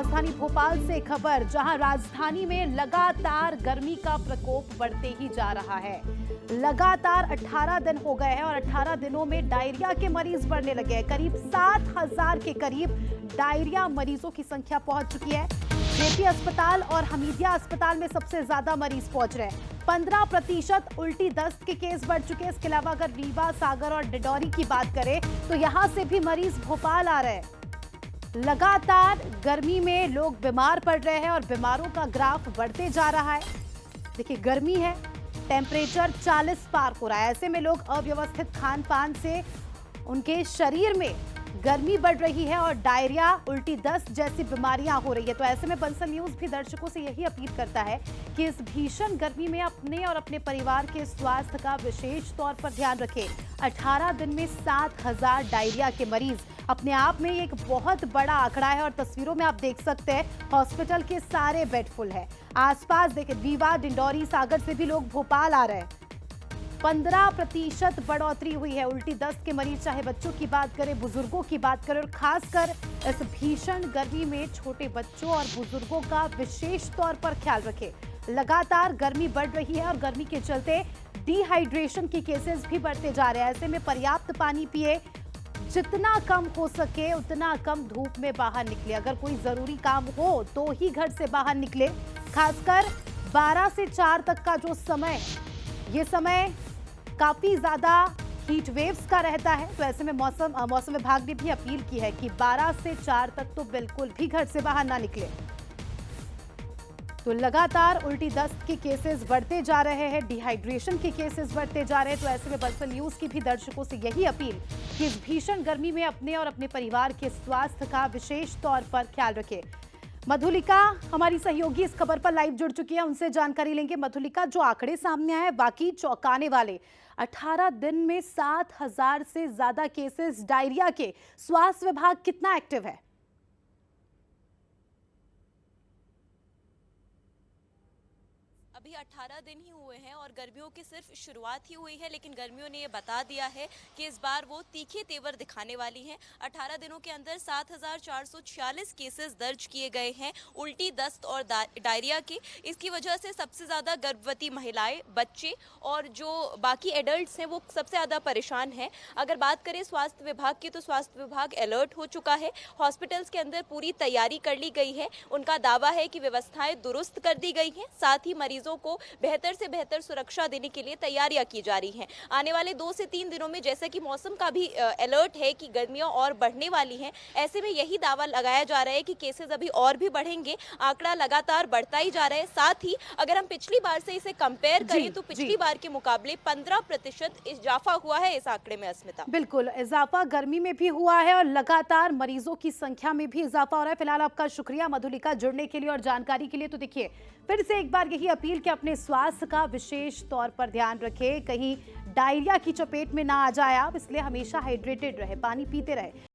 राजधानी भोपाल से खबर, जहां राजधानी में लगातार गर्मी का प्रकोप बढ़ते ही जा रहा है। लगातार 18 दिन हो गए हैं और 18 दिनों में डायरिया के मरीज बढ़ने लगे हैं। करीब 7,000 के करीब डायरिया मरीजों की संख्या पहुंच चुकी है। जेपी अस्पताल और हमीदिया अस्पताल में सबसे ज्यादा मरीज पहुंच रहे हैं। 15% उल्टी दस्त के केस बढ़ चुके हैं। इसके अलावा अगर रीवा, सागर और डिडौरी की बात करें तो यहां से भी मरीज भोपाल आ रहे हैं। लगातार गर्मी में लोग बीमार पड़ रहे हैं और बीमारों का ग्राफ बढ़ते जा रहा है। देखिए, गर्मी है, टेम्परेचर 40 पार हो रहा है। ऐसे में लोग अव्यवस्थित खान पान से उनके शरीर में गर्मी बढ़ रही है और डायरिया, उल्टी दस्त जैसी बीमारियां हो रही है। तो ऐसे में बंसल न्यूज भी दर्शकों से यही अपील करता है कि इस भीषण गर्मी में अपने और अपने परिवार के स्वास्थ्य का विशेष तौर पर ध्यान रखें। 18 दिन में 7,000 डायरिया के मरीज अपने आप में एक बहुत बड़ा आंकड़ा है और तस्वीरों में आप देख सकते हैं हॉस्पिटल के सारे बेड फुल है। आसपास देखें, रीवा, डिंडौरी, सागर से भी लोग भोपाल आ रहे हैं। 15% बढ़ोतरी हुई है उल्टी दस्त के मरीज, चाहे बच्चों की बात करें, बुजुर्गों की बात करें, और खासकर इस भीषण गर्मी में छोटे बच्चों और बुजुर्गों का विशेष तौर पर ख्याल रखें। लगातार गर्मी बढ़ रही है और गर्मी के चलते डिहाइड्रेशन के केसेस भी बढ़ते जा रहे हैं। ऐसे में पर्याप्त पानी पिए, जितना कम हो सके उतना कम धूप में बाहर निकले। अगर कोई जरूरी काम हो तो ही घर से बाहर निकले। खासकर 12 से 4 तक का जो समय है, ये समय काफी ज्यादा हीट वेव्स का रहता है। तो ऐसे में मौसम विभाग ने भी अपील की है कि 12 से 4 तक तो बिल्कुल भी घर से बाहर ना निकले। तो लगातार उल्टी दस्त के केसेस बढ़ते जा रहे हैं, डिहाइड्रेशन के केसेस बढ़ते जा रहे हैं। तो ऐसे में बंसल न्यूज की भी दर्शकों से यही अपील कि इस भीषण गर्मी में अपने और अपने परिवार के स्वास्थ्य का विशेष तौर पर ख्याल रखें। मधुलिका हमारी सहयोगी इस खबर पर लाइव जुड़ चुकी है, उनसे जानकारी लेंगे। मधुलिका, जो आंकड़े सामने आए वाकई चौंकाने वाले। 18 दिन में 7,000 से ज्यादा केसेस डायरिया के। स्वास्थ्य विभाग कितना एक्टिव है? अभी 18 दिन ही हुए हैं और गर्मियों की सिर्फ शुरुआत ही हुई है, लेकिन गर्मियों ने ये बता दिया है कि इस बार वो तीखे तेवर दिखाने वाली हैं। 18 दिनों के अंदर 7,446 केसेस दर्ज किए गए हैं उल्टी दस्त और डायरिया के। इसकी वजह से सबसे ज़्यादा गर्भवती महिलाएं, बच्चे और जो बाकी एडल्ट्स हैं वो सबसे ज़्यादा परेशान हैं। अगर बात करें स्वास्थ्य विभाग की, तो स्वास्थ्य विभाग अलर्ट हो चुका है। हॉस्पिटल्स के अंदर पूरी तैयारी कर ली गई है। उनका दावा है कि व्यवस्थाएं दुरुस्त कर दी गई हैं, साथ ही मरीजों को बेहतर से बेहतर सुरक्षा देने के लिए तैयारियां की जा रही हैं। आने वाले 2 से 3 दिनों में, जैसे कि मौसम का भी अलर्ट है कि गर्मियां और बढ़ने वाली हैं, ऐसे में यही दावा लगाया जा रहा है कि केसेस अभी और भी बढ़ेंगे। आंकड़ा लगातार बढ़ता ही जा रहा है। साथ ही अगर हम पिछली बार से इसे कंपेयर करें तो पिछली बार के मुकाबले 15% इजाफा हुआ है इस आंकड़े में। अस्मिता, बिल्कुल इजाफा गर्मी में भी हुआ है और लगातार मरीजों की संख्या में भी इजाफा हो रहा है। फिलहाल आपका शुक्रिया मधुलिका, जुड़ने के लिए और जानकारी के लिए। तो देखिए, फिर से एक बार यही अपील कि अपने स्वास्थ्य का विशेष तौर पर ध्यान रखें, कहीं डायरिया की चपेट में ना आ जाए आप, इसलिए हमेशा हाइड्रेटेड रहे, पानी पीते रहे।